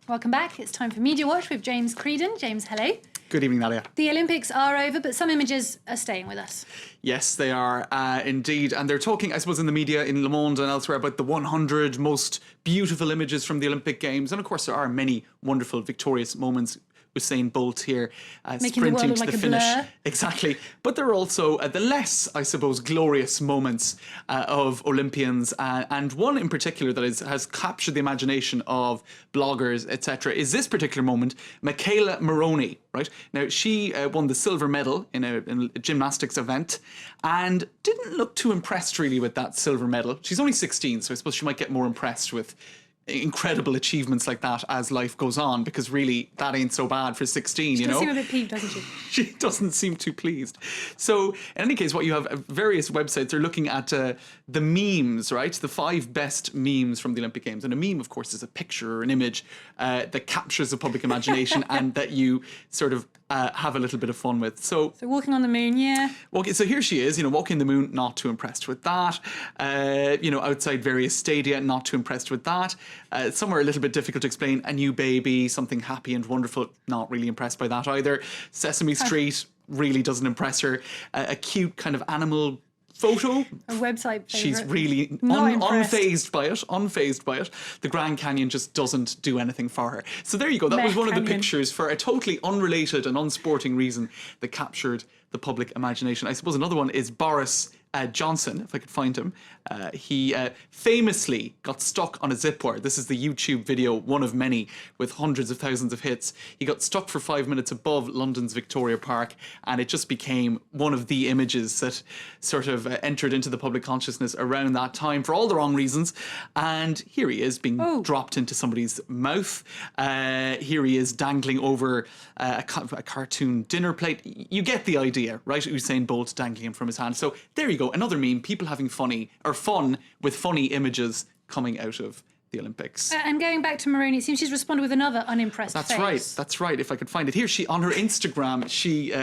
Welcome back. It's time for Media Watch with James Creedon. James, hello. Good evening, Nadia. The Olympics are over, but some images are staying with us. Yes, they are indeed. And they're talking, I suppose, in the media, in Le Monde and elsewhere, about the 100 most beautiful images from the Olympic Games. And of course, there are many wonderful, victorious moments. Usain Bolt here Making the world sprinting look to like the a finish. blur. Exactly. But there are also the less, I suppose, glorious moments of Olympians. And one in particular that has captured the imagination of bloggers, etc., is this particular moment. Michaela Moroni, right? Now, she won the silver medal in a gymnastics event and didn't look too impressed really with that silver medal. She's only 16, so I suppose she might get more impressed with incredible achievements like that as life goes on, because really that ain't so bad for 16, you know. She does seem a bit peeved, doesn't she? She doesn't seem too pleased. So in any case, what you have, various websites are looking at the memes, right? The 5 best memes from the Olympic Games. And a meme, of course, is a picture or an image that captures the public imagination and that you sort of have a little bit of fun with. So walking on the moon, yeah. So here she is, walking the moon, not too impressed with that. Outside various stadia, not too impressed with that. Somewhere a little bit difficult to explain. A new baby, something happy and wonderful, not really impressed by that either. Sesame Street really doesn't impress her. A cute kind of animal photo. A website favorite. She's really unfazed by it. The Grand Canyon just doesn't do anything for her. So there you go. That was one of the pictures for a totally unrelated and unsporting reason that captured the public imagination. I suppose another one is Boris Johnson, if I could find him. He famously got stuck on a zip wire. This is the YouTube video, one of many, with hundreds of thousands of hits. He got stuck for 5 minutes above London's Victoria Park, and it just became one of the images that sort of entered into the public consciousness around that time for all the wrong reasons. And here he is being dropped into somebody's mouth. Here he is dangling over a cartoon dinner plate. You get the idea, right? Usain Bolt dangling him from his hand. So there you go. Another meme, people having fun with funny images coming out of the Olympics. And going back to Moroni, it seems she's responded with another unimpressed face. That's right. If I could find it here, on her Instagram, she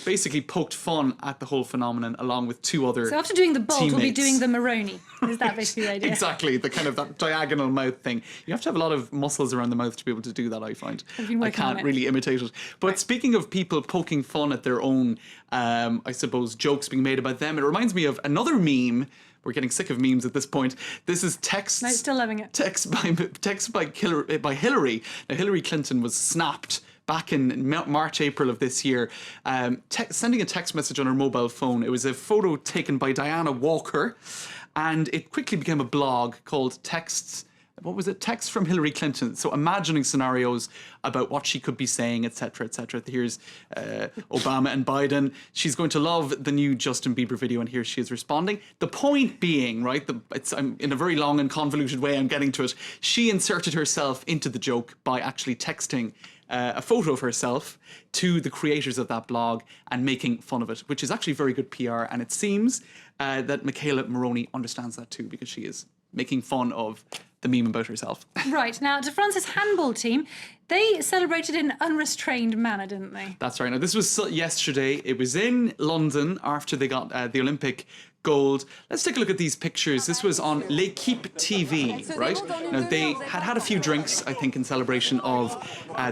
basically poked fun at the whole phenomenon along with 2 other So after doing the Bolt, teammates. we'll be doing the Moroni. Is that basically the idea? Exactly, the kind of that diagonal mouth thing. You have to have a lot of muscles around the mouth to be able to do that, I find. I can't really imitate it. But speaking of people poking fun at their own, I suppose, jokes being made about them, it reminds me of another meme. We're getting sick of memes at this point. This is texts. No, still loving it. Text by Hillary. Now, Hillary Clinton was snapped back in March, April of this year, sending a text message on her mobile phone. It was a photo taken by Diana Walker, and it quickly became a blog called Texts. What was it? Text from Hillary Clinton. So imagining scenarios about what she could be saying, etc., etc. Here's Obama and Biden. She's going to love the new Justin Bieber video, and here she is responding. The point being, right, I'm in a very long and convoluted way, I'm getting to it. She inserted herself into the joke by actually texting a photo of herself to the creators of that blog and making fun of it, which is actually very good PR. And it seems that Michaela Moroni understands that too, because she is making fun of the meme about herself. Right. Now, to France's handball team, they celebrated in an unrestrained manner, didn't they? That's right. Now, this was yesterday. It was in London after they got the Olympic gold. Let's take a look at these pictures. This was on L'Equipe TV, right? Now, they had a few drinks, I think, in celebration of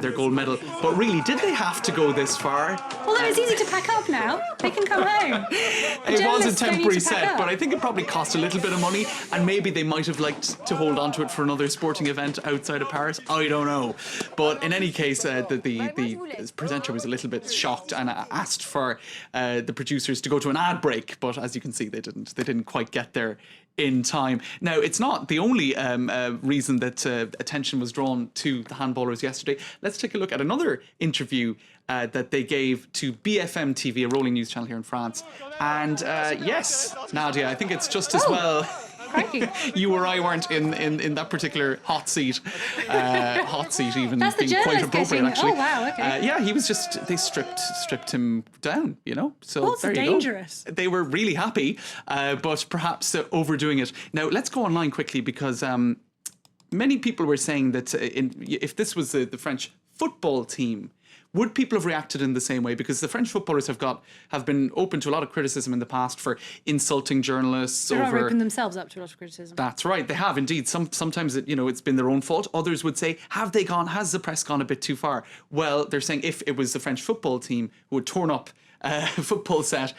their gold medal. But really, did they have to go this far? Although it's easy to pack up now. They can come home. It was a temporary set, but I think it probably cost a little bit of money, and maybe they might have liked to hold on to it for another sporting event outside of Paris. I don't know. But in any case, the presenter was a little bit shocked and asked for the producers to go to an ad break. But as you can see, they didn't quite get there in time. Now, it's not the only reason that attention was drawn to the handballers yesterday. Let's take a look at another interview that they gave to BFM TV, a rolling news channel here in France. And yes, Nadia, I think it's just as well you or I weren't in that particular hot seat even That's being the quite appropriate, actually. Oh, wow, okay. Yeah, he was just, they stripped him down, So also there you dangerous. go. They were really happy, but perhaps overdoing it. Now, let's go online quickly, because many people were saying that if this was the French football team, would people have reacted in the same way? Because the French footballers have been open to a lot of criticism in the past for insulting journalists. They're over opened themselves up to a lot of criticism. That's right, they have indeed. Sometimes it's been their own fault. Others would say, has the press gone a bit too far? Well, they're saying if it was the French football team who had torn up football set,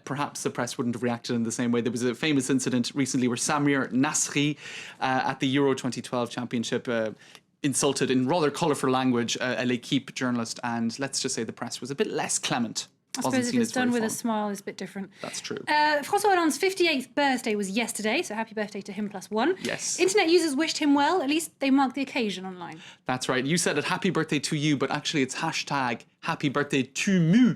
perhaps the press wouldn't have reacted in the same way. There was a famous incident recently where Samir Nasri at the Euro 2012 championship insulted in rather colourful language a L'Equipe journalist, and let's just say the press was a bit less clement. I suppose if it's done with a smile, it's a bit different. That's true. François Hollande's 58th birthday was yesterday, so happy birthday to him +1. Yes. Internet users wished him well. At least they marked the occasion online. That's right. You said it, happy birthday to you, but actually it's hashtag happy birthday to mu.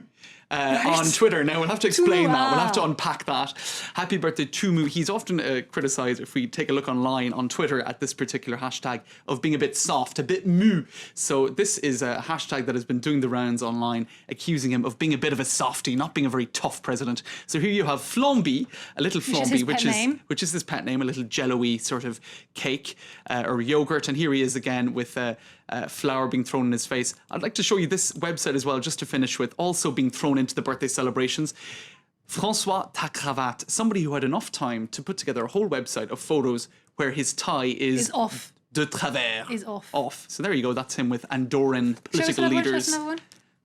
On Twitter. Now, we'll have to explain that. We'll have to unpack that. Happy birthday to Mu. He's often criticised, if we take a look online on Twitter at this particular hashtag, of being a bit soft, a bit mu. So this is a hashtag that has been doing the rounds online, accusing him of being a bit of a softie, not being a very tough president. So here you have Flamby, a little Flamby, which is his pet name, a little jello-y sort of cake or yogurt. And here he is again with flour being thrown in his face. I'd like to show you this website as well, just to finish with, also being thrown into the birthday celebrations. François Ta Cravate, somebody who had enough time to put together a whole website of photos where his tie is off. De travers. Is off. Off. So there you go. That's him with Andorran political leaders. leaders. Show us another one.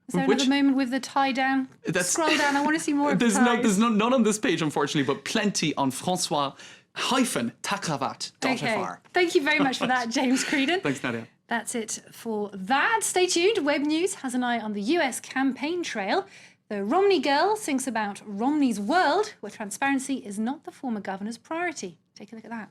Is there another moment with the tie down? Scroll down. I want to see more of the ties. There's none on this page, unfortunately, but plenty on François-Tacravat.fr. Okay. Thank you very much for that, James Creedon. Thanks, Nadia. That's it for that. Stay tuned. Web News has an eye on the US campaign trail. The Romney Girl thinks about Romney's world, where transparency is not the former governor's priority. Take a look at that.